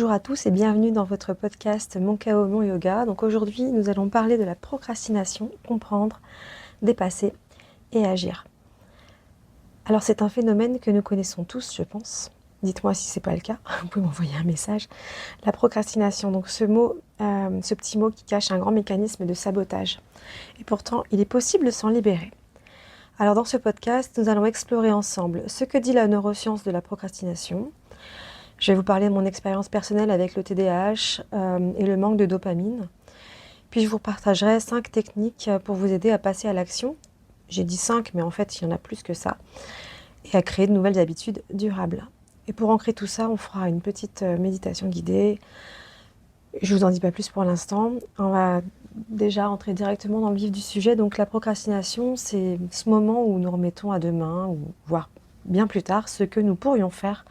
Bonjour à tous et bienvenue dans votre podcast Mon Chaos, mon yoga. Donc aujourd'hui, nous allons parler de la procrastination, comprendre, dépasser et agir. Alors c'est un phénomène que nous connaissons tous, je pense. Dites-moi si ce n'est pas le cas, vous pouvez m'envoyer un message. La procrastination, donc ce petit mot qui cache un grand mécanisme de sabotage. Et pourtant, il est possible de s'en libérer. Alors dans ce podcast, nous allons explorer ensemble ce que dit la neuroscience de la procrastination. Je vais vous parler de mon expérience personnelle avec le TDAH et le manque de dopamine. Puis je vous partagerai 5 techniques pour vous aider à passer à l'action. J'ai dit 5, mais en fait, il y en a plus que ça. Et à créer de nouvelles habitudes durables. Et pour ancrer tout ça, on fera une petite méditation guidée. Je ne vous en dis pas plus pour l'instant. On va déjà entrer directement dans le vif du sujet. Donc la procrastination, c'est ce moment où nous remettons à demain, ou voire bien plus tard, ce que nous pourrions faire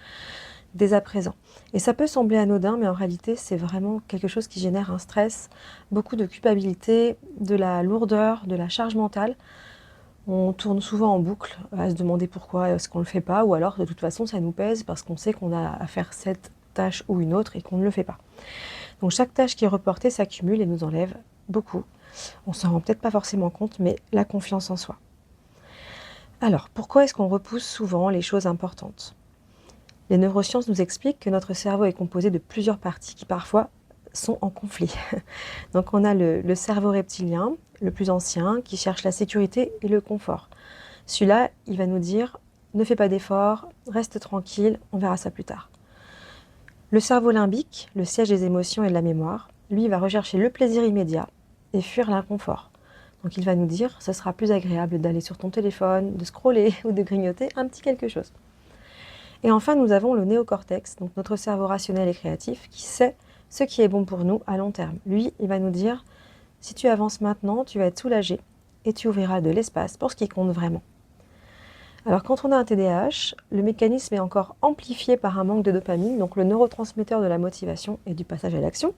dès à présent. Et ça peut sembler anodin, mais en réalité, c'est vraiment quelque chose qui génère un stress, beaucoup de culpabilité, de la lourdeur, de la charge mentale. On tourne souvent en boucle à se demander pourquoi est-ce qu'on ne le fait pas, ou alors de toute façon, ça nous pèse parce qu'on sait qu'on a à faire cette tâche ou une autre et qu'on ne le fait pas. Donc chaque tâche qui est reportée s'accumule et nous enlève beaucoup. On s'en rend peut-être pas forcément compte, mais la confiance en soi. Alors, pourquoi est-ce qu'on repousse souvent les choses importantes ? Les neurosciences nous expliquent que notre cerveau est composé de plusieurs parties qui parfois sont en conflit. Donc on a le cerveau reptilien, le plus ancien, qui cherche la sécurité et le confort. Celui-là, il va nous dire « ne fais pas d'efforts, reste tranquille, on verra ça plus tard ». Le cerveau limbique, le siège des émotions et de la mémoire, lui, va rechercher le plaisir immédiat et fuir l'inconfort. Donc il va nous dire « ce sera plus agréable d'aller sur ton téléphone, de scroller ou de grignoter un petit quelque chose ». Et enfin, nous avons le néocortex, donc notre cerveau rationnel et créatif, qui sait ce qui est bon pour nous à long terme. Lui, il va nous dire, si tu avances maintenant, tu vas être soulagé et tu ouvriras de l'espace pour ce qui compte vraiment. Alors quand on a un TDAH, le mécanisme est encore amplifié par un manque de dopamine, donc le neurotransmetteur de la motivation et du passage à l'action.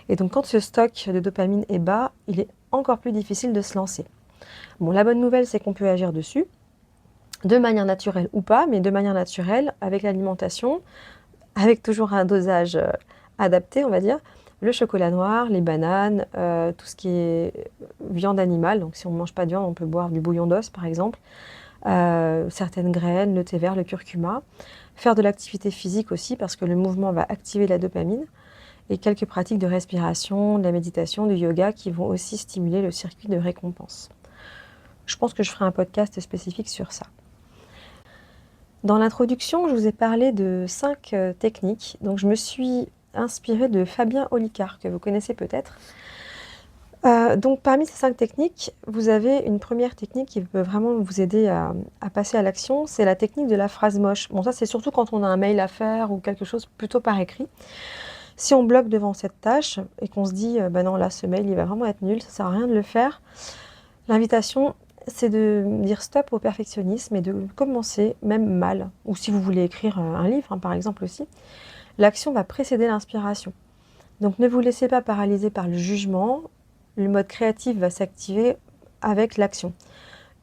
Et donc quand ce stock de dopamine est bas, il est encore plus difficile de se lancer. Bon, la bonne nouvelle, c'est qu'on peut agir dessus, de manière naturelle ou pas, mais de manière naturelle, avec l'alimentation, avec toujours un dosage adapté, on va dire, le chocolat noir, les bananes, tout ce qui est viande animale. Donc si on ne mange pas de viande, on peut boire du bouillon d'os, par exemple, certaines graines, le thé vert, le curcuma. Faire de l'activité physique aussi, parce que le mouvement va activer la dopamine. Et quelques pratiques de respiration, de la méditation, du yoga, qui vont aussi stimuler le circuit de récompense. Je pense que je ferai un podcast spécifique sur ça. Dans l'introduction, je vous ai parlé de 5 techniques. Donc je me suis inspirée de Fabien Olicard, que vous connaissez peut-être. Donc parmi ces 5 techniques, vous avez une première technique qui peut vraiment vous aider à passer à l'action, c'est la technique de la phrase moche. Bon, ça c'est surtout quand on a un mail à faire ou quelque chose plutôt par écrit. Si on bloque devant cette tâche et qu'on se dit « bah non, là ce mail il va vraiment être nul, ça ne sert à rien de le faire », l'invitation c'est de dire stop au perfectionnisme et de commencer même mal. Ou si vous voulez écrire un livre, par exemple aussi, l'action va précéder l'inspiration. Donc ne vous laissez pas paralyser par le jugement, le mode créatif va s'activer avec l'action.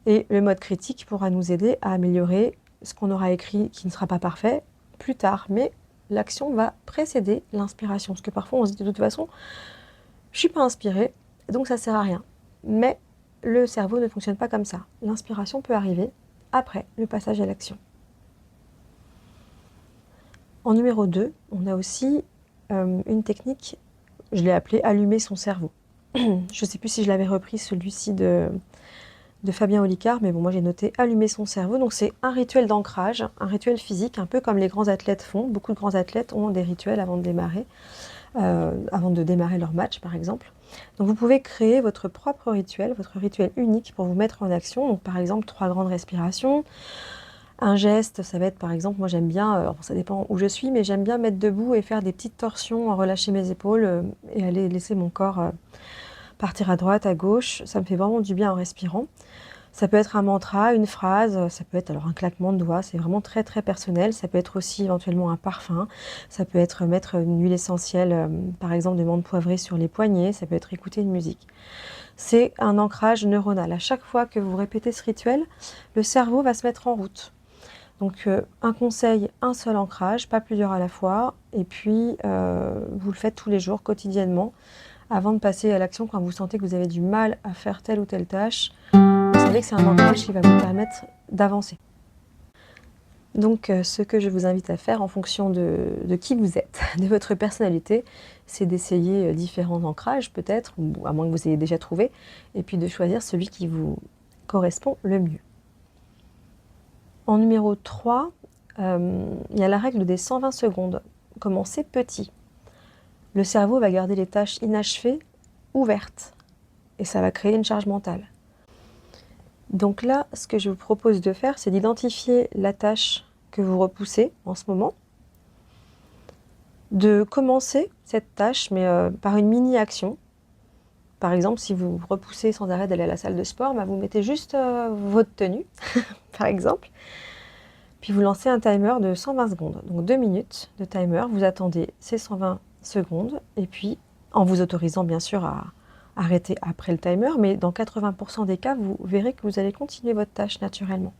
Et le mode critique pourra nous aider à améliorer ce qu'on aura écrit qui ne sera pas parfait plus tard. Mais l'action va précéder l'inspiration. Parce que parfois on se dit de toute façon, je ne suis pas inspirée, donc ça ne sert à rien. Mais le cerveau ne fonctionne pas comme ça. L'inspiration peut arriver après le passage à l'action. En numéro 2, on a aussi une technique, je l'ai appelée « allumer son cerveau ». Je ne sais plus si je l'avais repris celui-ci de Fabien Olicard, mais bon, moi j'ai noté « allumer son cerveau ». Donc c'est un rituel d'ancrage, un rituel physique, un peu comme les grands athlètes font. Beaucoup de grands athlètes ont des rituels avant de démarrer leur match par exemple. Donc vous pouvez créer votre propre rituel, votre rituel unique pour vous mettre en action. Donc par exemple 3 grandes respirations, un geste, ça va être par exemple, moi j'aime bien, alors ça dépend où je suis, mais j'aime bien mettre debout et faire des petites torsions, relâcher mes épaules et aller laisser mon corps partir à droite, à gauche. Ça me fait vraiment du bien en respirant. Ça peut être un mantra, une phrase, ça peut être alors un claquement de doigts, c'est vraiment très très personnel. Ça peut être aussi éventuellement un parfum, ça peut être mettre une huile essentielle, par exemple de menthe poivrée sur les poignets, ça peut être écouter une musique. C'est un ancrage neuronal. À chaque fois que vous répétez ce rituel, le cerveau va se mettre en route. Donc un conseil, un seul ancrage, pas plusieurs à la fois, et puis vous le faites tous les jours, quotidiennement, avant de passer à l'action quand vous sentez que vous avez du mal à faire telle ou telle tâche. Vous savez que c'est un ancrage qui va vous permettre d'avancer. Donc ce que je vous invite à faire en fonction de qui vous êtes, de votre personnalité, c'est d'essayer différents ancrages peut-être, ou à moins que vous ayez déjà trouvé, et puis de choisir celui qui vous correspond le mieux. En numéro 3, il y a la règle des 120 secondes. Commencez petit. Le cerveau va garder les tâches inachevées ouvertes et ça va créer une charge mentale. Donc là, ce que je vous propose de faire, c'est d'identifier la tâche que vous repoussez en ce moment, de commencer cette tâche, mais par une mini-action. Par exemple, si vous repoussez sans arrêt d'aller à la salle de sport, vous mettez juste votre tenue, par exemple. Puis vous lancez un timer de 120 secondes, donc 2 minutes de timer. Vous attendez ces 120 secondes et puis en vous autorisant bien sûr à arrêter après le timer, mais dans 80% des cas, vous verrez que vous allez continuer votre tâche naturellement.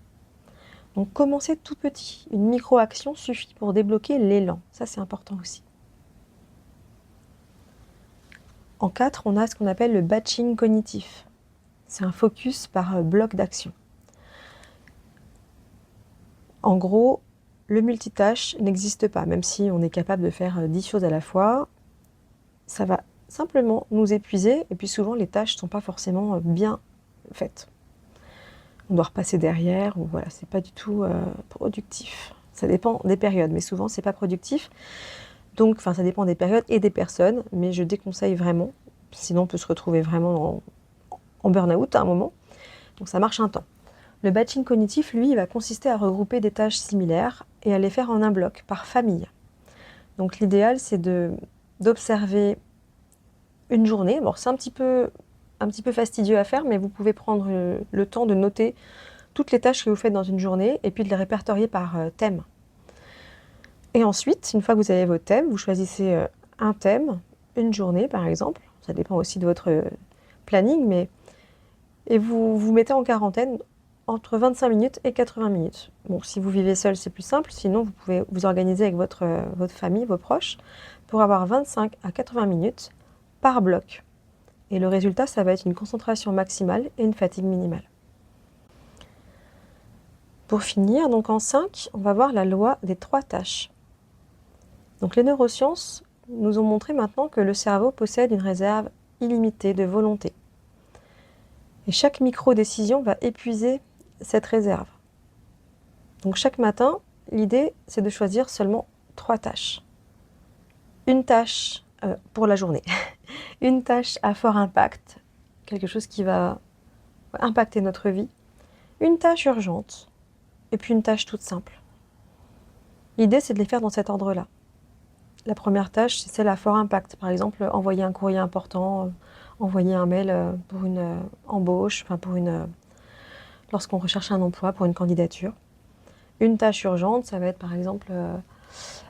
Donc commencez tout petit. Une micro-action suffit pour débloquer l'élan. Ça, c'est important aussi. En 4, on a ce qu'on appelle le batching cognitif. C'est un focus par bloc d'action. En gros, le multitâche n'existe pas, même si on est capable de faire 10 choses à la fois. Ça va simplement nous épuiser, et puis souvent les tâches ne sont pas forcément bien faites. On doit repasser derrière, ou voilà, c'est pas du tout productif. Ça dépend des périodes, mais souvent c'est pas productif. Donc, ça dépend des périodes et des personnes, mais je déconseille vraiment, sinon on peut se retrouver vraiment en burn-out à un moment. Donc ça marche un temps. Le batching cognitif, lui, il va consister à regrouper des tâches similaires et à les faire en un bloc, par famille. Donc l'idéal, c'est d'observer une journée. Bon, c'est un petit peu fastidieux à faire, mais vous pouvez prendre le temps de noter toutes les tâches que vous faites dans une journée et puis de les répertorier par thème. Et ensuite, une fois que vous avez vos thèmes, vous choisissez un thème, une journée par exemple, ça dépend aussi de votre planning, et vous vous mettez en quarantaine entre 25 minutes et 80 minutes. Bon, si vous vivez seul, c'est plus simple, sinon vous pouvez vous organiser avec votre famille, vos proches, pour avoir 25 à 80 minutes par bloc. Et le résultat, ça va être une concentration maximale et une fatigue minimale. Pour finir, donc en 5, on va voir la loi des 3 tâches. Donc les neurosciences nous ont montré maintenant que le cerveau possède une réserve illimitée de volonté. Et chaque micro-décision va épuiser cette réserve. Donc chaque matin, l'idée, c'est de choisir seulement 3 tâches. Une tâche pour la journée, une tâche à fort impact, quelque chose qui va impacter notre vie, une tâche urgente, et puis une tâche toute simple. L'idée, c'est de les faire dans cet ordre-là. La première tâche, c'est celle à fort impact. Par exemple, envoyer un courrier important, envoyer un mail pour une embauche, lorsqu'on recherche un emploi, pour une candidature. Une tâche urgente, ça va être par exemple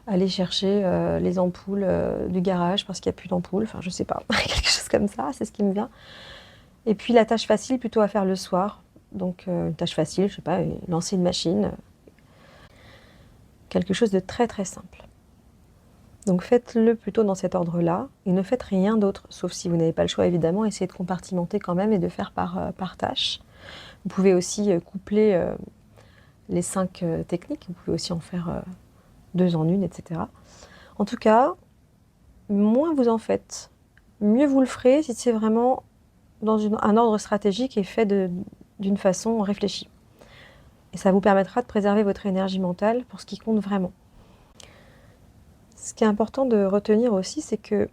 aller chercher les ampoules du garage parce qu'il n'y a plus d'ampoules, je sais pas, quelque chose comme ça, c'est ce qui me vient. Et puis la tâche facile, plutôt à faire le soir. Donc une tâche facile, je sais pas, lancer une machine. Quelque chose de très très simple. Donc faites-le plutôt dans cet ordre-là et ne faites rien d'autre, sauf si vous n'avez pas le choix évidemment, essayez de compartimenter quand même et de faire par tâche. Vous pouvez aussi coupler les 5 techniques, vous pouvez aussi en faire 2 en une, etc. En tout cas, moins vous en faites, mieux vous le ferez si c'est vraiment dans un ordre stratégique et fait d'une façon réfléchie. Et ça vous permettra de préserver votre énergie mentale pour ce qui compte vraiment. Ce qui est important de retenir aussi, c'est que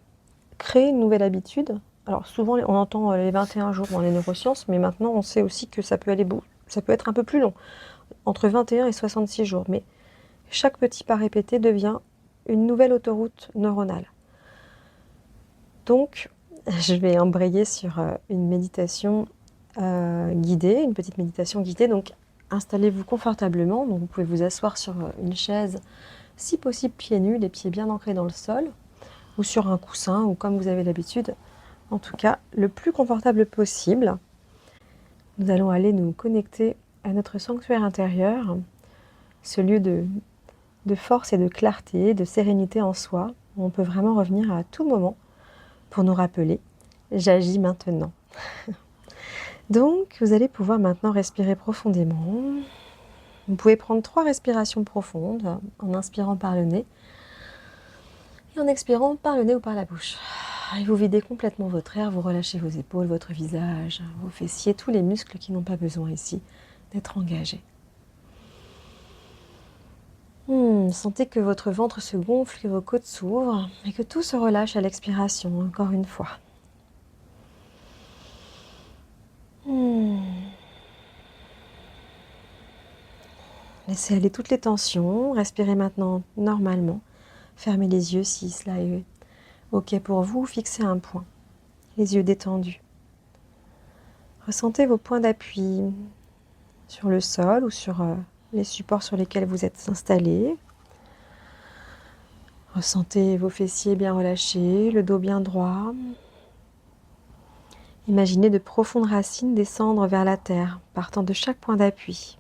créer une nouvelle habitude, alors souvent on entend les 21 jours dans les neurosciences, mais maintenant on sait aussi que ça peut être un peu plus long, entre 21 et 66 jours. Mais chaque petit pas répété devient une nouvelle autoroute neuronale. Donc, je vais embrayer sur une méditation guidée, une petite méditation guidée. Donc, installez-vous confortablement. Donc, vous pouvez vous asseoir sur une chaise, si possible pieds nus, les pieds bien ancrés dans le sol, ou sur un coussin, ou comme vous avez l'habitude. En tout cas, le plus confortable possible. Nous allons aller nous connecter à notre sanctuaire intérieur, ce lieu de force et de clarté, de sérénité en soi, où on peut vraiment revenir à tout moment pour nous rappeler « j'agis maintenant ». Donc, vous allez pouvoir maintenant respirer profondément. Vous pouvez prendre 3 respirations profondes en inspirant par le nez et en expirant par le nez ou par la bouche. Et vous videz complètement votre air, vous relâchez vos épaules, votre visage, vos fessiers, tous les muscles qui n'ont pas besoin ici d'être engagés. Sentez que votre ventre se gonfle, que vos côtes s'ouvrent et que tout se relâche à l'expiration, encore une fois. Laissez aller toutes les tensions, respirez maintenant normalement. Fermez les yeux si cela est OK pour vous, fixez un point, les yeux détendus. Ressentez vos points d'appui sur le sol ou sur les supports sur lesquels vous êtes installés. Ressentez vos fessiers bien relâchés, le dos bien droit. Imaginez de profondes racines descendre vers la terre, partant de chaque point d'appui.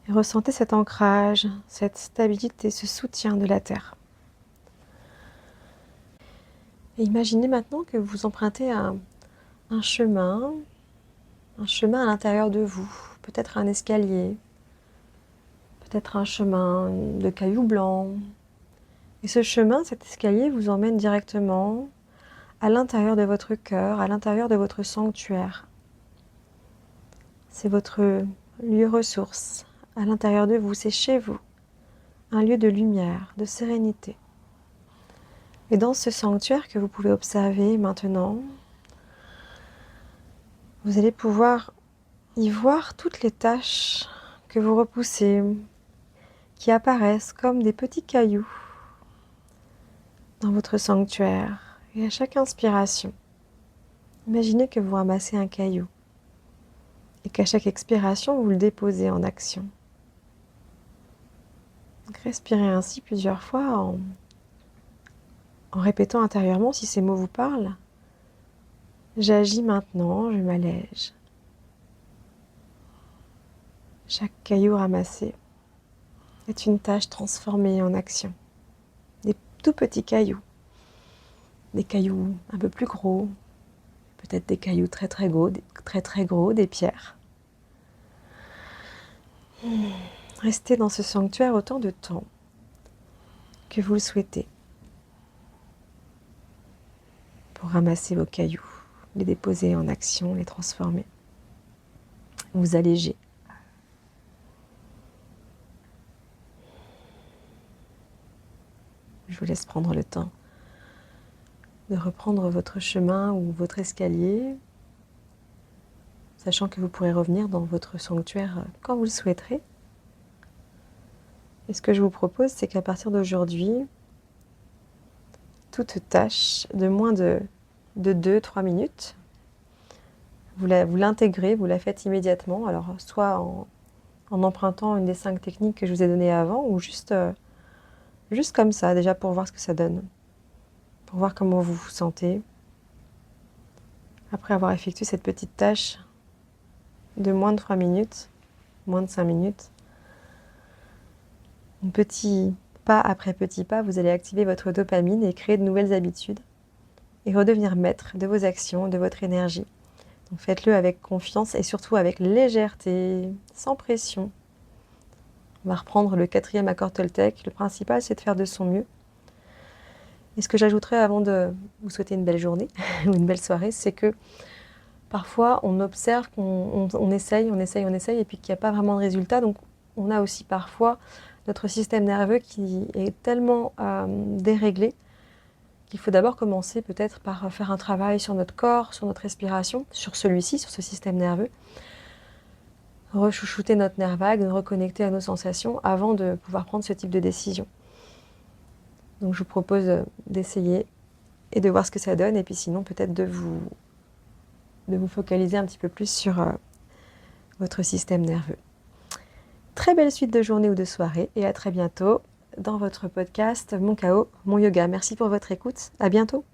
Et ressentez cet ancrage, cette stabilité, ce soutien de la terre. Et imaginez maintenant que vous empruntez un chemin à l'intérieur de vous, peut-être un escalier, peut-être un chemin de cailloux blancs. Et ce chemin, cet escalier vous emmène directement à l'intérieur de votre cœur, à l'intérieur de votre sanctuaire. C'est votre lieu ressource, à l'intérieur de vous, c'est chez vous, un lieu de lumière, de sérénité. Et dans ce sanctuaire que vous pouvez observer maintenant, vous allez pouvoir y voir toutes les tâches que vous repoussez, qui apparaissent comme des petits cailloux dans votre sanctuaire. Et à chaque inspiration, imaginez que vous ramassez un caillou et qu'à chaque expiration, vous le déposez en action. Donc, respirez ainsi plusieurs fois en répétant intérieurement si ces mots vous parlent. J'agis maintenant, je m'allège. Chaque caillou ramassé est une tâche transformée en action. Des tout petits cailloux, des cailloux un peu plus gros, peut-être des cailloux très très gros, des pierres. Restez dans ce sanctuaire autant de temps que vous le souhaitez pour ramasser vos cailloux, les déposer en action, les transformer, vous alléger. Je vous laisse prendre le temps de reprendre votre chemin ou votre escalier, sachant que vous pourrez revenir dans votre sanctuaire quand vous le souhaiterez. Et ce que je vous propose, c'est qu'à partir d'aujourd'hui, toute tâche de moins de 2-3 minutes, vous l'intégrez, vous la faites immédiatement, alors soit en empruntant une des 5 techniques que je vous ai données avant, ou juste comme ça, déjà pour voir ce que ça donne, pour voir comment vous vous sentez. Après avoir effectué cette petite tâche de moins de 3 minutes, moins de 5 minutes, petit pas après petit pas, vous allez activer votre dopamine et créer de nouvelles habitudes et redevenir maître de vos actions, de votre énergie. Donc faites-le avec confiance et surtout avec légèreté, sans pression. On va reprendre le 4e accord Toltec. Le principal, c'est de faire de son mieux. Et ce que j'ajouterais avant de vous souhaiter une belle journée ou une belle soirée, c'est que parfois on observe qu'on essaye et puis qu'il n'y a pas vraiment de résultat. Donc on a aussi parfois notre système nerveux qui est tellement déréglé qu'il faut d'abord commencer peut-être par faire un travail sur notre corps, sur notre respiration, sur celui-ci, sur ce système nerveux. Rechouchouter notre nerf vague, nous reconnecter à nos sensations avant de pouvoir prendre ce type de décision. Donc je vous propose d'essayer et de voir ce que ça donne, et puis sinon peut-être de vous focaliser un petit peu plus sur votre système nerveux. Très belle suite de journée ou de soirée, et à très bientôt dans votre podcast Mon Chaos, Mon Yoga. Merci pour votre écoute, à bientôt.